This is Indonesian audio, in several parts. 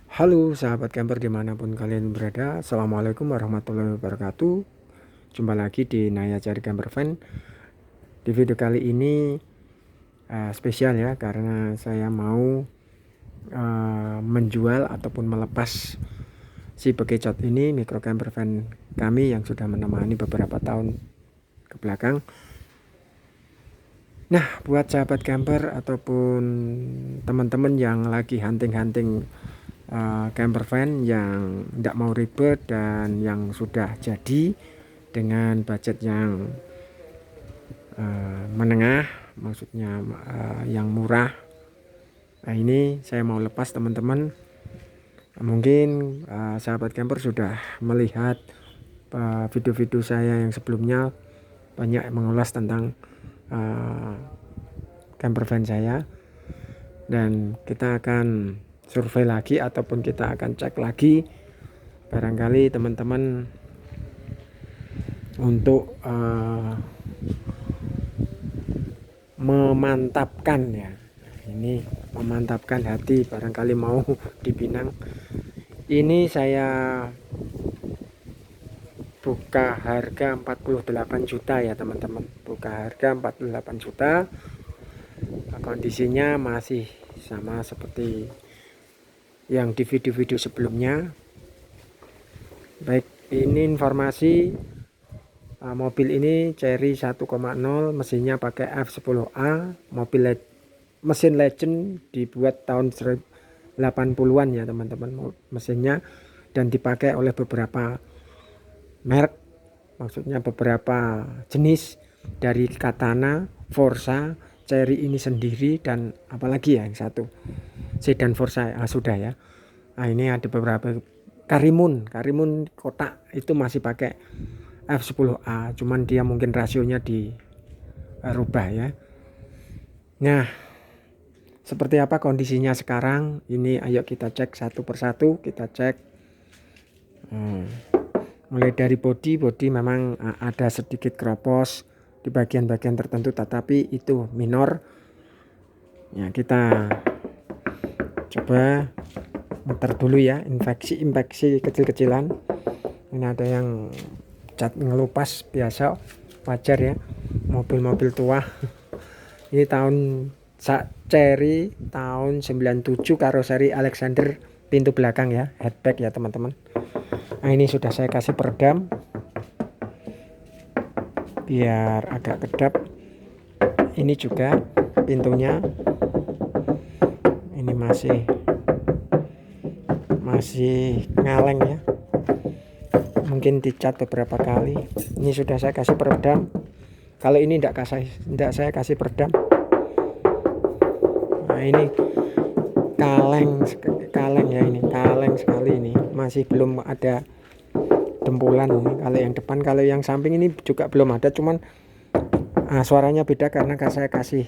Halo sahabat camper dimanapun kalian berada. Assalamualaikum warahmatullahi wabarakatuh. Jumpa lagi di Naya Cari Camper Van. Di video kali ini spesial ya, karena saya mau menjual ataupun melepas si bekicot ini, micro camper van kami yang sudah menemani beberapa tahun ke belakang. Nah, buat sahabat camper ataupun teman-teman yang lagi hunting-hunting camper van yang tidak mau ribet dan yang sudah jadi dengan budget yang menengah, maksudnya yang murah. Nah, ini saya mau lepas teman-teman. Mungkin sahabat camper sudah melihat video-video saya yang sebelumnya, banyak mengulas tentang camper van saya, dan kita akan survei lagi ataupun kita akan cek lagi, barangkali teman-teman untuk memantapkan ya, ini memantapkan hati, barangkali mau di Pinang. Ini saya buka harga 48 juta ya teman-teman, buka harga 48 juta. Kondisinya masih sama seperti yang di video-video sebelumnya. Baik, ini informasi mobil ini Chery 1,0, mesinnya pakai F10A, mesin Legend, dibuat tahun 80-an ya teman-teman mesinnya, dan dipakai oleh beberapa merek, maksudnya beberapa jenis, dari Katana, Forza, Chery ini sendiri, dan apalagi ya yang satu sedan Forza sudah ya. Nah, ini ada beberapa Karimun kotak itu masih pakai F10A, cuman dia mungkin rasionya dirubah ya. Nah, seperti apa kondisinya sekarang ini, ayo kita cek satu persatu, kita cek. Mulai dari bodi memang ada sedikit keropos di bagian-bagian tertentu, tetapi itu minor ya. Kita coba muter dulu ya, infeksi kecil-kecilan. Ini ada yang cat ngelupas, biasa, wajar ya, mobil-mobil tua. Ini tahun Chery tahun 97, karoseri Alexander, pintu belakang ya, hatchback ya teman-teman. Nah, ini sudah saya kasih peredam biar agak kedap. Ini juga pintunya ini masih ngaleng ya, mungkin dicat beberapa kali. Ini sudah saya kasih peredam. Kalau ini tidak saya kasih peredam. Nah, ini kaleng ya, ini kaleng sekali, ini masih belum ada dempulan ini. Kalau yang depan, kalau yang samping ini juga belum ada, cuman suaranya beda karena saya kasih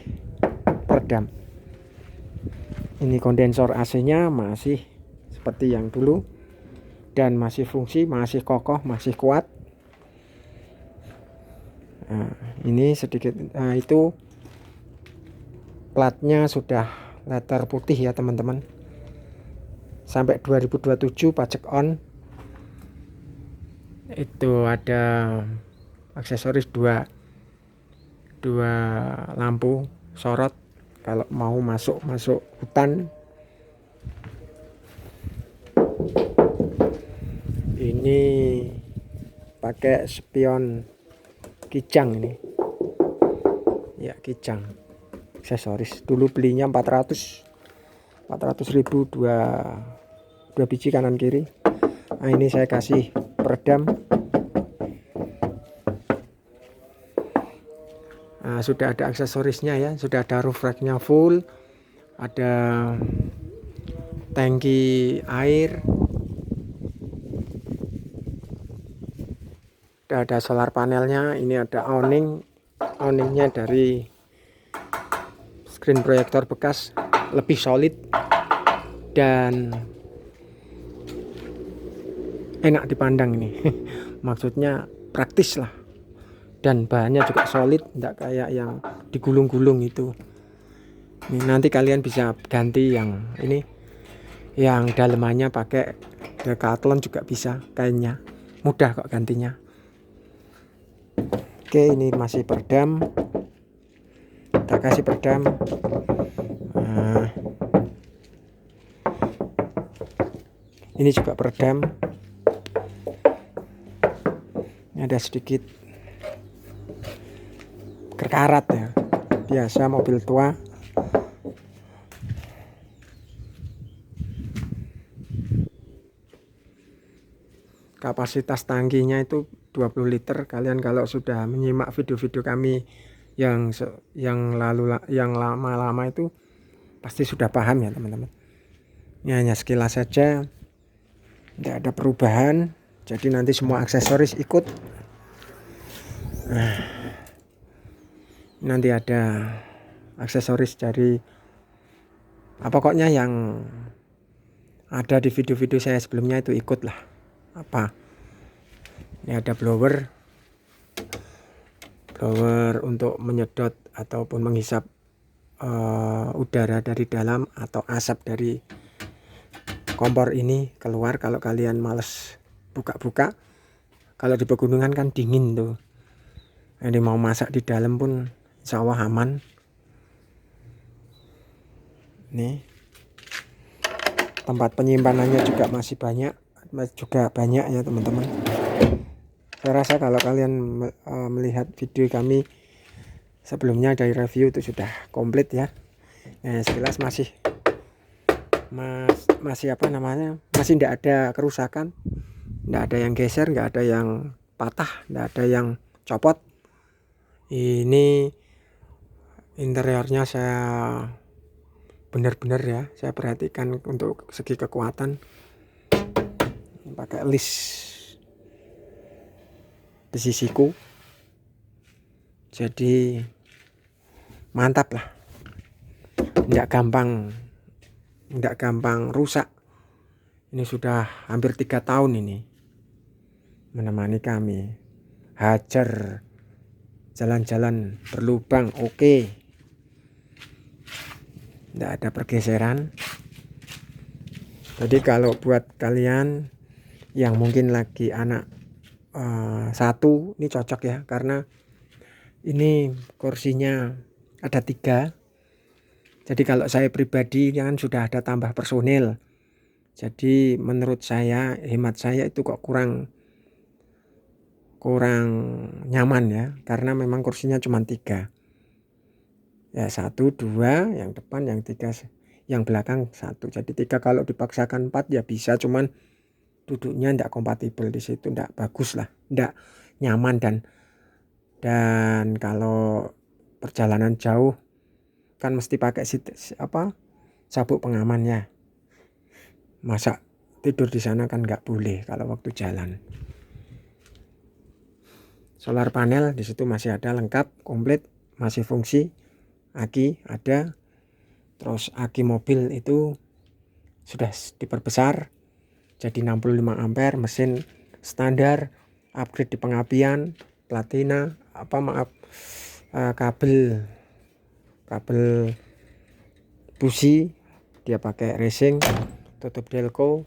peredam. Ini kondensor AC-nya masih seperti yang dulu dan masih fungsi, masih kokoh, masih kuat. Nah, ini sedikit itu platnya sudah letter putih ya teman-teman, sampai 2027 pajak on. Itu ada aksesoris dua lampu sorot kalau mau masuk hutan. Ini pakai spion kijang ini ya, kijang aksesoris. Dulu belinya 400.000, dua biji kanan kiri. Nah, ini saya kasih peredam. Nah, sudah ada aksesorisnya ya, sudah ada roof racknya full, ada tangki air, ada solar panelnya. Ini ada awningnya dari screen proyektor bekas, lebih solid dan enak dipandang ini. Maksudnya praktis lah, dan bahannya juga solid, tidak kayak yang digulung-gulung itu. Ini nanti kalian bisa ganti yang ini, Yang dalemannya pakai Decathlon juga bisa, kainnya mudah kok gantinya. Oke, ini masih peredam, kita kasih peredam. Nah, ini juga peredam. Ini ada sedikit kerkarat ya, biasa mobil tua. Kapasitas tangkinya itu 20 liter. Kalian kalau sudah menyimak video-video kami yang lama-lama itu pasti sudah paham ya teman-teman. Ini hanya sekilas saja, tidak ada perubahan. Jadi nanti semua aksesoris ikut. Nah, nanti ada aksesoris dari pokoknya yang ada di video-video saya sebelumnya itu ikut lah. Apa? Ini ada blower untuk menyedot ataupun menghisap udara dari dalam atau asap dari kompor ini keluar kalau kalian males buka-buka. Kalau di pegunungan kan dingin tuh. Ini mau masak di dalam pun insya Allah aman. Nih, tempat penyimpanannya juga masih banyak ya teman-teman. Saya rasa kalau kalian melihat video kami sebelumnya dari review itu sudah komplit ya. Nah, sekilas masih apa namanya, masih tidak ada kerusakan, tidak ada yang geser, nggak ada yang patah, tidak ada yang copot. Ini interiornya saya benar-benar ya, saya perhatikan untuk segi kekuatan. Pakai list besi siku, jadi mantap lah, nggak gampang rusak. Ini sudah hampir 3 tahun ini menemani kami. Hajar jalan-jalan berlubang, oke. Nggak ada pergeseran. Jadi kalau buat kalian yang mungkin lagi anak satu, ini cocok ya, karena ini kursinya ada 3. Jadi kalau saya pribadi kan sudah ada tambah personil, jadi menurut saya, hemat saya itu kok kurang nyaman ya, karena memang kursinya cuma 3 ya, 1, 2 yang depan, yang 3 yang belakang 1. Jadi 3 kalau dipaksakan 4 ya bisa, cuman duduknya tidak kompatibel di situ, tidak bagus lah, tidak nyaman. Dan kalau perjalanan jauh kan mesti pakai sabuk pengamannya. Masa tidur di sana kan nggak boleh kalau waktu jalan. Solar panel di situ masih ada lengkap, komplit, masih fungsi. Aki ada. Terus aki mobil itu sudah diperbesar jadi 65 ampere, mesin standar, upgrade di pengapian, platina, kabel busi dia pakai racing, tutup delco,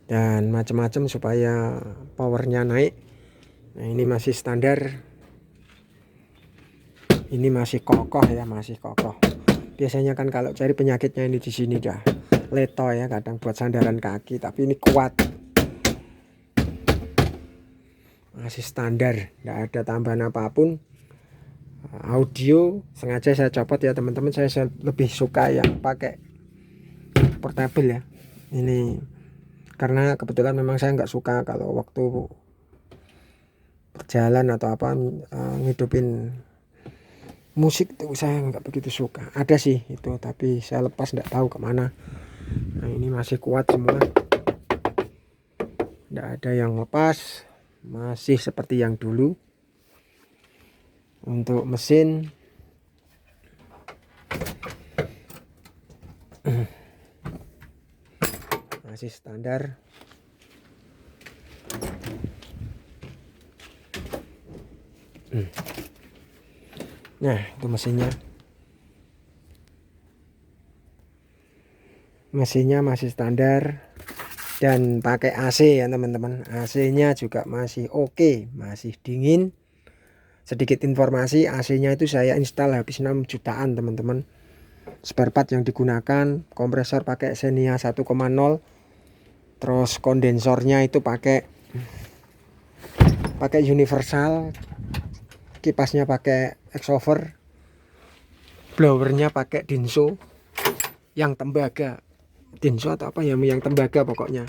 dan macam-macam supaya powernya naik. Nah, ini masih standar, ini masih kokoh ya, masih kokoh. Biasanya kan kalau cari penyakitnya ini di sini dah leto ya, kadang buat sandaran kaki, tapi ini kuat, masih standar, tidak ada tambahan apapun. Audio sengaja saya copot ya teman-teman, saya lebih suka yang pakai portable ya ini, karena kebetulan memang saya nggak suka kalau waktu berjalan atau ngidupin musik tuh, saya nggak begitu suka. Ada sih itu, tapi saya lepas, nggak tahu kemana. Nah, ini masih kuat semua, nggak ada yang lepas, masih seperti yang dulu. Untuk mesin masih standar. Nah, itu mesinnya. mesinnya masih standar dan pakai AC ya teman-teman. AC-nya juga masih oke, masih dingin. Sedikit informasi, AC-nya itu saya install habis 6 jutaan teman-teman. Spare part yang digunakan, kompresor pakai Xenia 1,0, terus kondensornya itu pakai universal, kipasnya pakai exover, blowernya pakai Denso yang tembaga, Denso atau apa ya, yang tembaga pokoknya,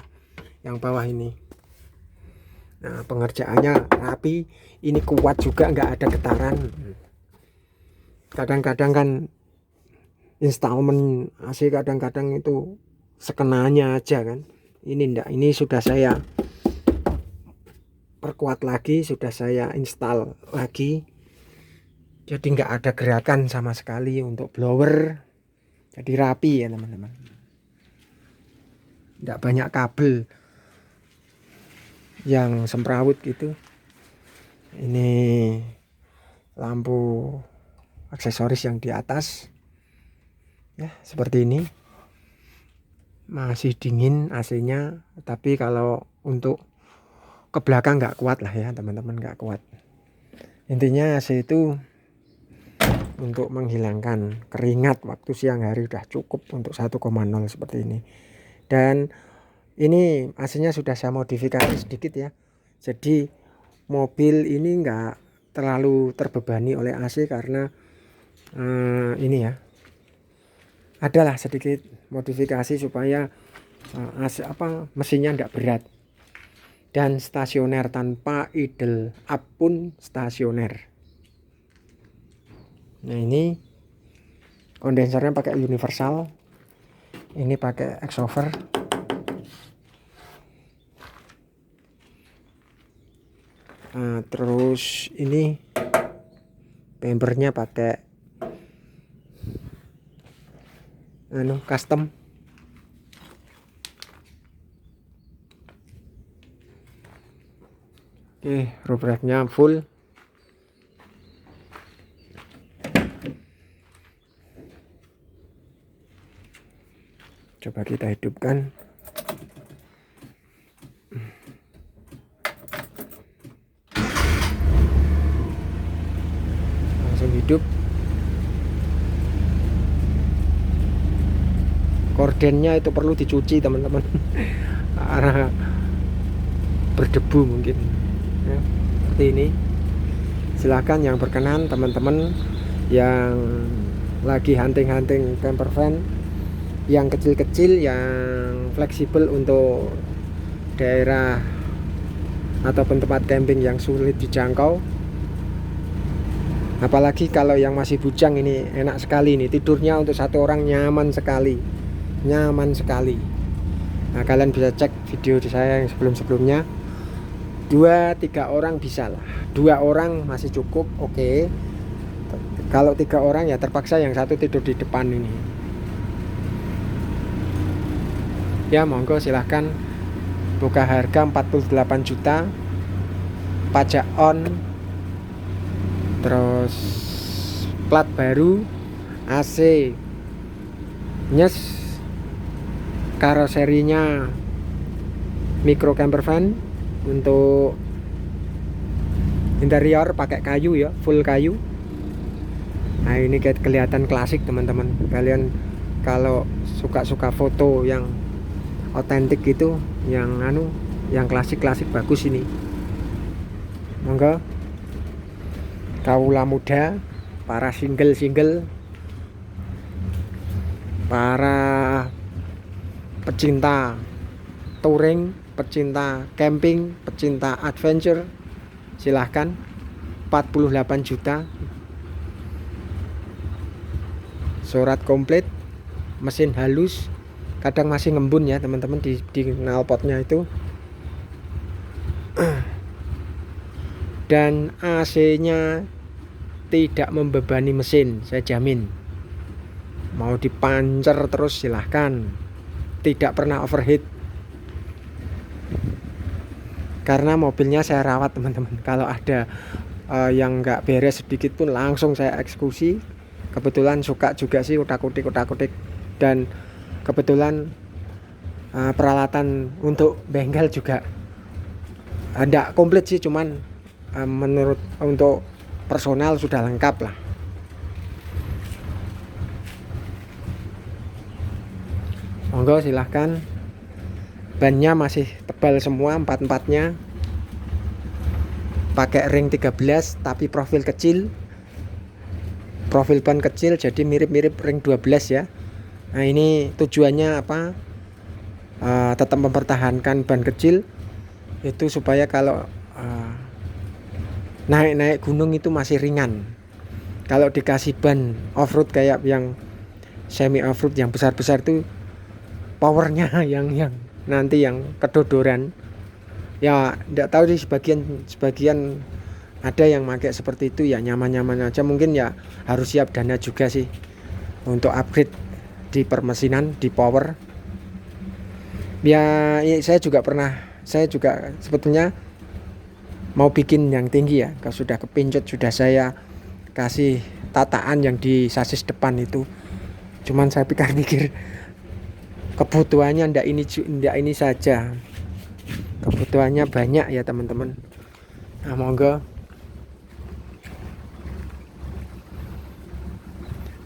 yang bawah ini. Nah, pengerjaannya rapi, ini kuat juga, nggak ada getaran. Kadang-kadang kan installment AC kadang-kadang itu sekenanya aja kan. Ini enggak, ini sudah saya perkuat lagi, sudah saya install lagi, jadi nggak ada gerakan sama sekali untuk blower. Jadi rapi ya teman-teman, nggak banyak kabel yang semrawut gitu. Ini lampu aksesoris yang di atas ya, seperti ini. Masih dingin AC-nya, tapi kalau untuk ke belakang nggak kuat lah ya teman-teman, nggak kuat. Intinya AC itu untuk menghilangkan keringat waktu siang hari udah cukup untuk 1,0 seperti ini. Dan ini AC-nya sudah saya modifikasi sedikit ya, jadi mobil ini nggak terlalu terbebani oleh AC karena ini ya, adalah sedikit modifikasi supaya mesinnya tidak berat dan stasioner, tanpa idle up pun stasioner. Nah, ini kondensernya pakai universal, ini pakai exover. Nah, terus ini bempernya pakai custom. Oke, roof racknya full. Coba kita hidupkan. Langsung hidup. Kordennya itu perlu dicuci teman-teman, karena berdebu mungkin ya, seperti ini. Silahkan yang berkenan teman-teman yang lagi hunting-hunting camper van yang kecil-kecil, yang fleksibel untuk daerah ataupun tempat camping yang sulit dijangkau. Apalagi kalau yang masih bujang, ini enak sekali nih, tidurnya untuk satu orang nyaman sekali, nyaman sekali. Nah, kalian bisa cek video di saya yang sebelum-sebelumnya. 2-3 orang bisa lah, 2 orang masih cukup, oke. Kalau 3 orang ya terpaksa yang satu tidur di depan ini ya. Monggo silahkan, buka harga 48 juta, pajak on, terus plat baru, AC nyes, karoserinya micro camper van. Untuk interior pakai kayu ya, full kayu. Nah, ini kayak kelihatan klasik teman-teman. Kalian kalau suka-suka foto yang otentik gitu, yang klasik-klasik, bagus ini. Monggo, kaula muda, para single, para pecinta touring, pecinta camping, pecinta adventure, silahkan. 48 juta, surat komplit, mesin halus, kadang masih ngembun ya teman-teman di knalpotnya itu. Dan AC-nya tidak membebani mesin, saya jamin. Mau dipancer terus silahkan, tidak pernah overheat. Karena mobilnya saya rawat teman-teman, kalau ada yang nggak beres sedikit pun langsung saya eksekusi. Kebetulan suka juga sih utak-utik, dan kebetulan peralatan untuk bengkel juga tidak komplit sih, cuman menurut untuk personal sudah lengkap lah. Monggo silahkan. Bannya masih tebal semua, empat-empatnya pakai ring 13 tapi profil kecil, profil ban kecil, jadi mirip-mirip ring 12 ya. Nah ini tujuannya apa, tetap mempertahankan ban kecil itu supaya kalau naik-naik gunung itu masih ringan. Kalau dikasih ban off-road kayak yang semi off-road yang besar-besar itu powernya yang nanti yang kedodoran ya. Tidak tahu sih, sebagian ada yang pakai seperti itu ya, nyaman-nyaman aja. Mungkin ya harus siap dana juga sih untuk upgrade di permesinan, di power ya. Saya juga sebetulnya mau bikin yang tinggi ya, kalau sudah kepincut sudah saya kasih tataan yang di sasis depan itu. Cuman saya pikir-pikir kebutuhannya ndak ini saja, kebutuhannya banyak ya teman-teman. Nah monggo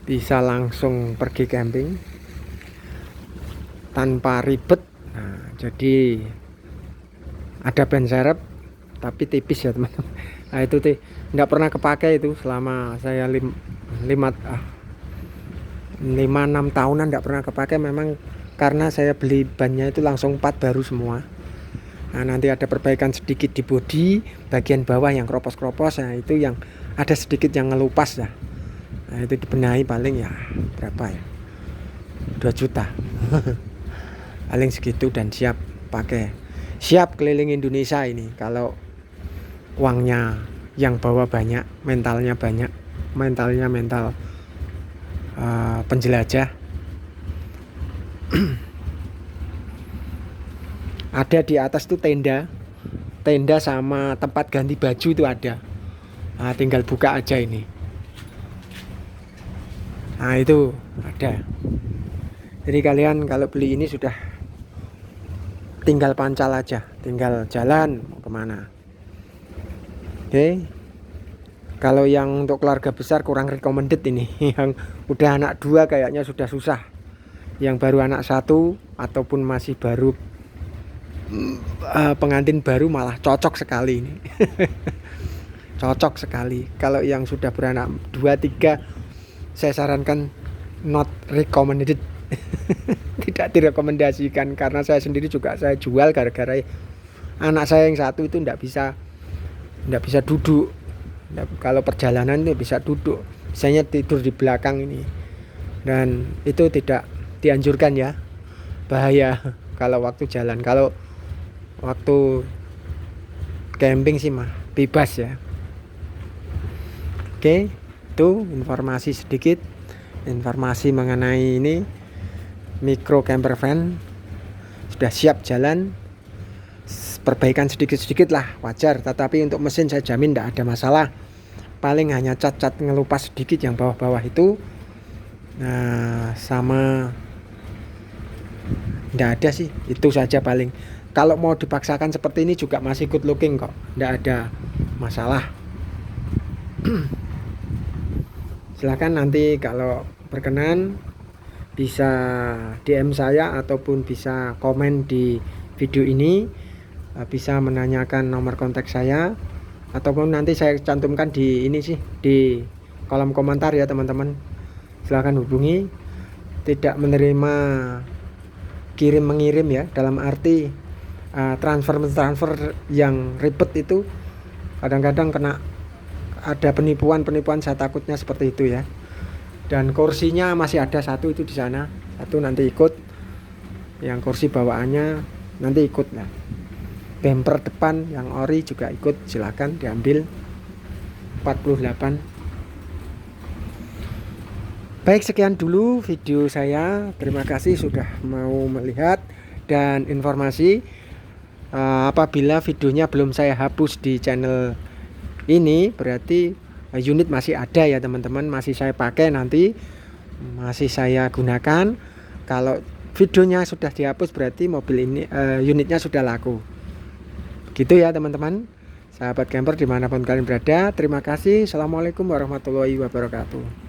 bisa langsung pergi camping tanpa ribet. Nah, jadi ada ban serep tapi tipis ya teman-teman. Nah itu ndak pernah kepake itu selama saya 5-6 tahunan ndak pernah kepake, memang karena saya beli bannya itu langsung 4 baru semua. Nah nanti ada perbaikan sedikit di bodi bagian bawah yang kropos-kropos, nah itu yang ada sedikit yang ngelupas ya. Nah itu dibenahi paling ya berapa ya, 2 juta paling segitu, dan siap pakai, siap keliling Indonesia ini kalau uangnya yang bawa banyak, mentalnya mental penjelajah. Ada di atas tuh tenda sama tempat ganti baju itu ada. Nah, tinggal buka aja ini. Nah itu ada. Jadi kalian kalau beli ini sudah tinggal pancal aja, tinggal jalan mau kemana. Oke. Kalau yang untuk keluarga besar kurang recommended ini. Yang udah anak 2 kayaknya sudah susah. Yang baru anak 1 ataupun masih baru pengantin baru malah cocok sekali ini. Cocok sekali. Kalau yang sudah beranak 2-3 saya sarankan not recommended. Tidak direkomendasikan, karena saya sendiri juga saya jual gara-gara anak saya yang 1 itu tidak bisa duduk. Kalau perjalanan itu bisa duduk, biasanya tidur di belakang ini, dan itu tidak dianjurkan ya, bahaya kalau waktu jalan. Kalau waktu camping sih mah bebas ya. Oke, itu informasi sedikit, informasi mengenai ini micro camper van sudah siap jalan. Perbaikan sedikit-sedikit lah, wajar, tetapi untuk mesin saya jamin tidak ada masalah. Paling hanya cat-cat ngelupas sedikit yang bawah-bawah itu. Nah sama tidak ada sih, itu saja paling. Kalau mau dipaksakan seperti ini juga masih good looking kok, tidak ada masalah. Silahkan nanti kalau berkenan bisa DM saya ataupun bisa komen di video ini, bisa menanyakan nomor kontak saya, ataupun nanti saya cantumkan di ini sih, di kolom komentar ya teman-teman. Silahkan hubungi. Tidak menerima kirim mengirim ya, dalam arti transfer yang ribet itu kadang-kadang kena ada penipuan, saya takutnya seperti itu ya. Dan kursinya masih ada 1 itu di sana, 1 nanti ikut, yang kursi bawaannya nanti ikut lah. Bumper depan yang ori juga ikut, silakan diambil 48. Baik, sekian dulu video saya. Terima kasih sudah mau melihat dan informasi. Apabila videonya belum saya hapus di channel ini, berarti unit masih ada ya teman-teman, masih saya pakai, nanti masih saya gunakan. Kalau videonya sudah dihapus berarti mobil ini unitnya sudah laku. Gitu ya teman-teman, sahabat camper dimanapun kalian berada. Terima kasih. Assalamualaikum warahmatullahi wabarakatuh.